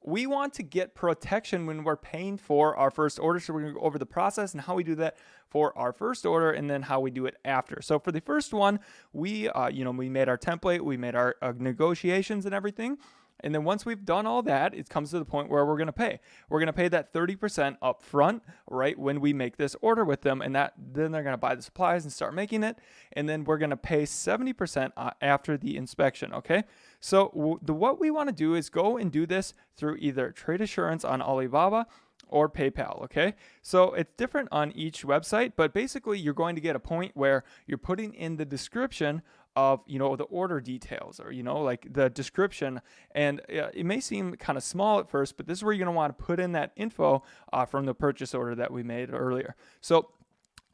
we want to get protection when we're paying for our first order. So we're going to go over the process and how we do that for our first order, and then how we do it after. So for the first one, we made our template, we made our negotiations and everything. And then once we've done all that, it comes to the point where we're going to pay. We're going to pay that 30% up front, right, when we make this order with them. And then they're going to buy the supplies and start making it. And then we're going to pay 70% after the inspection, okay? So what we want to do is go and do this through either trade assurance on Alibaba or PayPal, okay? So it's different on each website, but basically you're going to get a point where you're putting in the description of, the order details, or, like the description. And it may seem kind of small at first, but this is where you're going to want to put in that info from the purchase order that we made earlier. So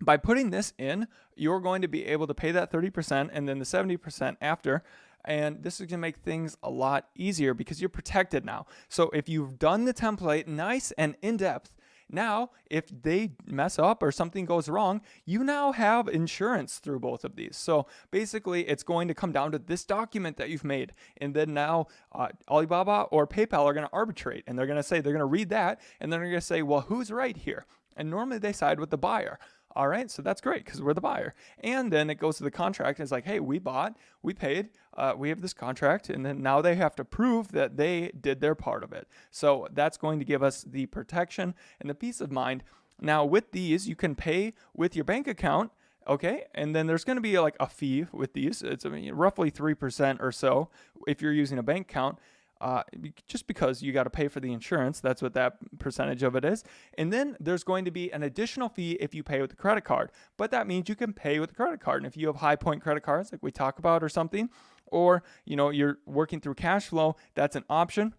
by putting this in, you're going to be able to pay that 30% and then the 70% after. And this is going to make things a lot easier because you're protected now. So if you've done the template nice and in-depth, now if they mess up or something goes wrong, you now have insurance through both of these. So basically, it's going to come down to this document that you've made. And then now Alibaba or PayPal are going to arbitrate. And they're going to read that. And then they're going to say, well, who's right here? And normally they side with the buyer. All right, so that's great because we're the buyer. And then it goes to the contract. And it's like, hey, we bought, we paid, we have this contract. And then now they have to prove that they did their part of it. So that's going to give us the protection and the peace of mind. Now, with these, you can pay with your bank account. Okay, and then there's going to be like a fee with these. It's roughly 3% or so if you're using a bank account. Just because you got to pay for the insurance, that's what that percentage of it is. And then there's going to be an additional fee if you pay with the credit card, but that means you can pay with the credit card. And if you have high point credit cards like we talk about or something, or you're working through cash flow, that's an option.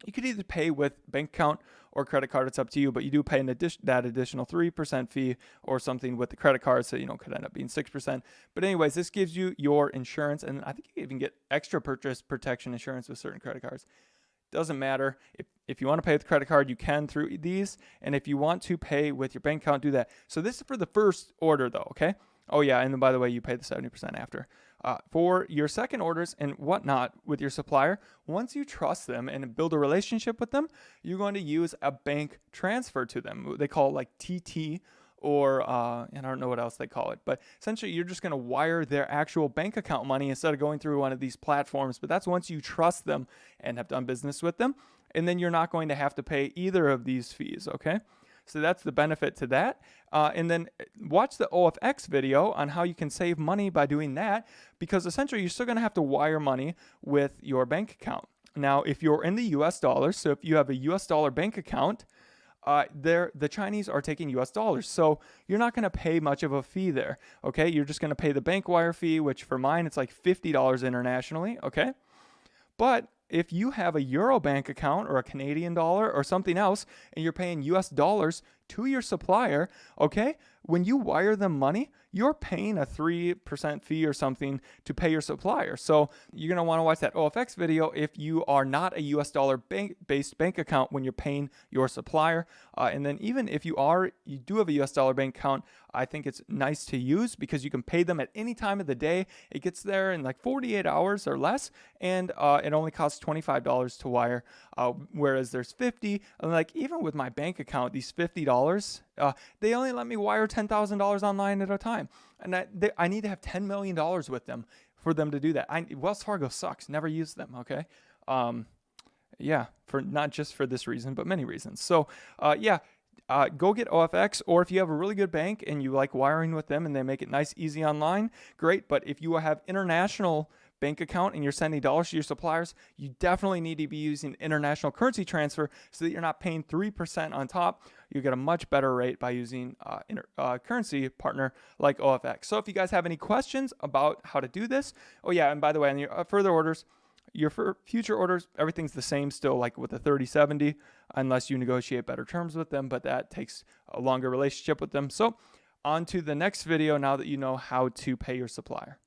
You could either pay with bank account or credit card. It's up to you, but you do pay that additional 3% fee or something with the credit card. So, could end up being 6%. But anyways, this gives you your insurance. And I think you even get extra purchase protection insurance with certain credit cards. Doesn't matter. If you want to pay with credit card, you can through these. And if you want to pay with your bank account, do that. So this is for the first order though, okay? Oh yeah, and then by the way, you pay the 70% after. For your second orders and whatnot with your supplier, once you trust them and build a relationship with them, you're going to use a bank transfer to them. They call it like TT or, and I don't know what else they call it, but essentially you're just going to wire their actual bank account money instead of going through one of these platforms. But that's once you trust them and have done business with them. And then you're not going to have to pay either of these fees, okay? So that's the benefit to that. And then watch the OFX video on how you can save money by doing that, because essentially you're still going to have to wire money with your bank account. Now, if you're in the US dollars, so if you have a US dollar bank account, the Chinese are taking US dollars. So you're not going to pay much of a fee there, okay? You're just going to pay the bank wire fee, which for mine, it's like $50 internationally, okay? But if you have a Euro bank account or a Canadian dollar or something else, and you're paying US dollars to your supplier, okay, when you wire them money, you're paying a 3% fee or something to pay your supplier. So you're going to want to watch that OFX video if you are not a US dollar based bank account when you're paying your supplier. And then even if you do have a US dollar bank account, I think it's nice to use because you can pay them at any time of the day. It gets there in like 48 hours or less, and it only costs $25 to wire, whereas there's 50. And like even with my bank account, these $50, they only let me wire $10,000 online at a time. And I need to have $10 million with them for them to do that. Wells Fargo sucks. Never use them, okay? Yeah, for not just for this reason, but many reasons. So, go get OFX, or if you have a really good bank and you like wiring with them and they make it nice, easy online, great. But if you have international bank account and you're sending dollars to your suppliers, you definitely need to be using international currency transfer so that you're not paying 3% on top. You get a much better rate by using currency partner like OFX. So if you guys have any questions about how to do this, oh yeah, and by the way, on your further orders, your future orders, everything's the same still, like with the 30/70, unless you negotiate better terms with them, but that takes a longer relationship with them. So on to the next video now that you know how to pay your supplier.